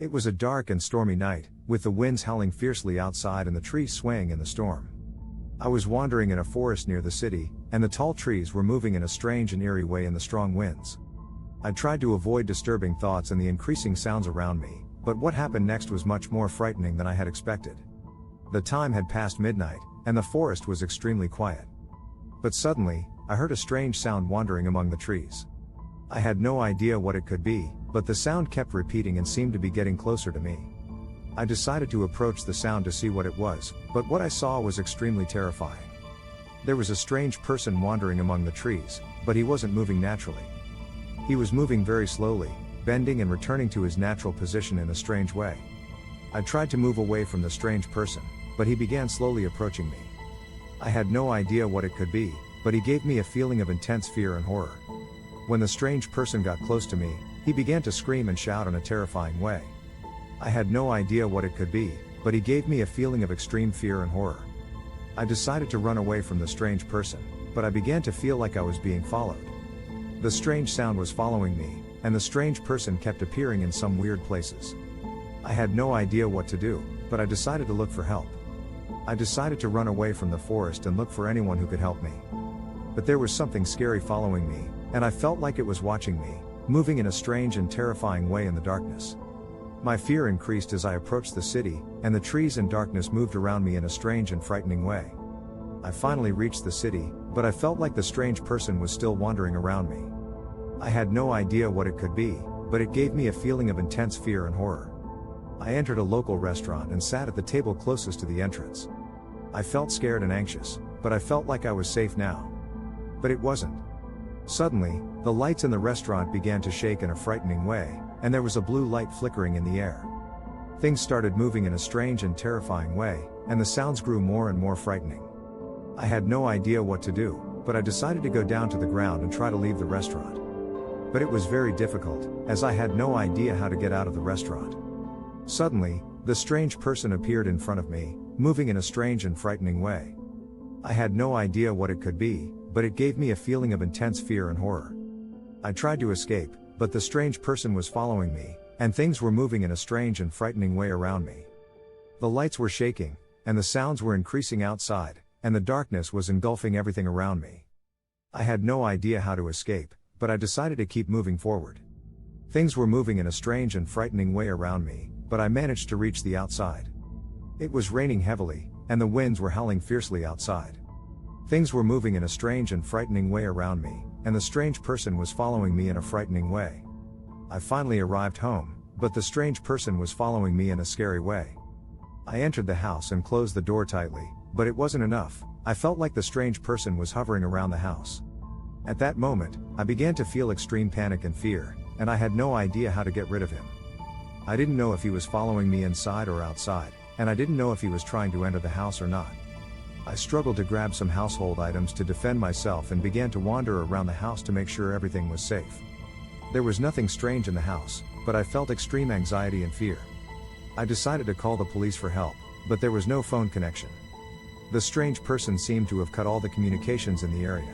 It was a dark and stormy night, with the winds howling fiercely outside and the trees swaying in the storm. I was wandering in a forest near the city, and the tall trees were moving in a strange and eerie way in the strong winds. I tried to avoid disturbing thoughts and the increasing sounds around me, but what happened next was much more frightening than I had expected. The time had passed midnight, and the forest was extremely quiet. But suddenly, I heard a strange sound wandering among the trees. I had no idea what it could be, but the sound kept repeating and seemed to be getting closer to me. I decided to approach the sound to see what it was, but what I saw was extremely terrifying. There was a strange person wandering among the trees, but he wasn't moving naturally. He was moving very slowly, bending and returning to his natural position in a strange way. I tried to move away from the strange person, but he began slowly approaching me. I had no idea what it could be, but he gave me a feeling of intense fear and horror. When the strange person got close to me, he began to scream and shout in a terrifying way. I had no idea what it could be, but he gave me a feeling of extreme fear and horror. I decided to run away from the strange person, but I began to feel like I was being followed. The strange sound was following me, and the strange person kept appearing in some weird places. I had no idea what to do, but I decided to look for help. I decided to run away from the forest and look for anyone who could help me. But there was something scary following me, and I felt like it was watching me, moving in a strange and terrifying way in the darkness. My fear increased as I approached the city, and the trees and darkness moved around me in a strange and frightening way. I finally reached the city, but I felt like the strange person was still wandering around me. I had no idea what it could be, but it gave me a feeling of intense fear and horror. I entered a local restaurant and sat at the table closest to the entrance. I felt scared and anxious, but I felt like I was safe now. But it wasn't. Suddenly, the lights in the restaurant began to shake in a frightening way, and there was a blue light flickering in the air. Things started moving in a strange and terrifying way, and the sounds grew more and more frightening. I had no idea what to do, but I decided to go down to the ground and try to leave the restaurant. But it was very difficult, as I had no idea how to get out of the restaurant. Suddenly, the strange person appeared in front of me, moving in a strange and frightening way. I had no idea what it could be, but it gave me a feeling of intense fear and horror. I tried to escape, but the strange person was following me, and things were moving in a strange and frightening way around me. The lights were shaking, and the sounds were increasing outside, and the darkness was engulfing everything around me. I had no idea how to escape, but I decided to keep moving forward. Things were moving in a strange and frightening way around me, but I managed to reach the outside. It was raining heavily, and the winds were howling fiercely outside. Things were moving in a strange and frightening way around me, and the strange person was following me in a frightening way. I finally arrived home, but the strange person was following me in a scary way. I entered the house and closed the door tightly, but it wasn't enough. I felt like the strange person was hovering around the house. At that moment, I began to feel extreme panic and fear, and I had no idea how to get rid of him. I didn't know if he was following me inside or outside, and I didn't know if he was trying to enter the house or not. I struggled to grab some household items to defend myself and began to wander around the house to make sure everything was safe. There was nothing strange in the house, but I felt extreme anxiety and fear. I decided to call the police for help, but there was no phone connection. The strange person seemed to have cut all the communications in the area.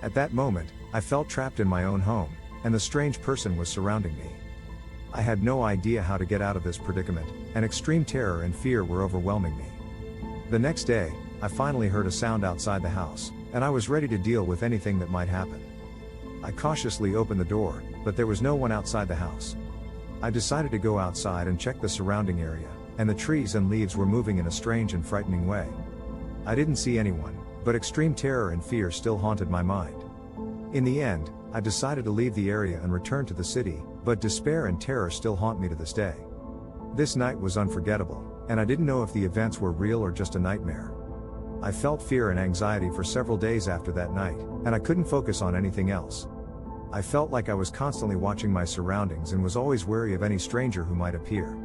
At that moment, I felt trapped in my own home, and the strange person was surrounding me. I had no idea how to get out of this predicament, and extreme terror and fear were overwhelming me. The next day, I finally heard a sound outside the house, and I was ready to deal with anything that might happen. I cautiously opened the door, but there was no one outside the house. I decided to go outside and check the surrounding area, and the trees and leaves were moving in a strange and frightening way. I didn't see anyone, but extreme terror and fear still haunted my mind. In the end, I decided to leave the area and return to the city, but despair and terror still haunt me to this day. This night was unforgettable, and I didn't know if the events were real or just a nightmare. I felt fear and anxiety for several days after that night, and I couldn't focus on anything else. I felt like I was constantly watching my surroundings and was always wary of any stranger who might appear.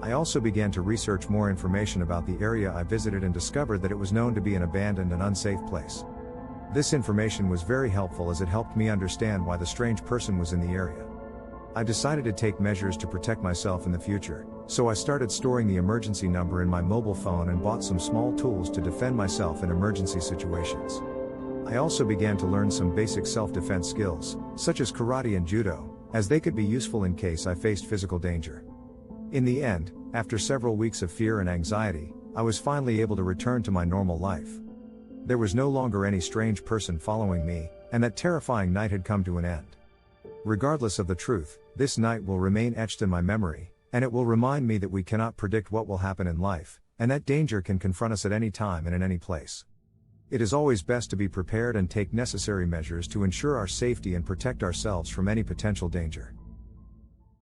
I also began to research more information about the area I visited and discovered that it was known to be an abandoned and unsafe place. This information was very helpful as it helped me understand why the strange person was in the area. I decided to take measures to protect myself in the future, so I started storing the emergency number in my mobile phone and bought some small tools to defend myself in emergency situations. I also began to learn some basic self-defense skills, such as karate and judo, as they could be useful in case I faced physical danger. In the end, after several weeks of fear and anxiety, I was finally able to return to my normal life. There was no longer any strange person following me, and that terrifying night had come to an end. Regardless of the truth, this night will remain etched in my memory, and it will remind me that we cannot predict what will happen in life, and that danger can confront us at any time and in any place. It is always best to be prepared and take necessary measures to ensure our safety and protect ourselves from any potential danger.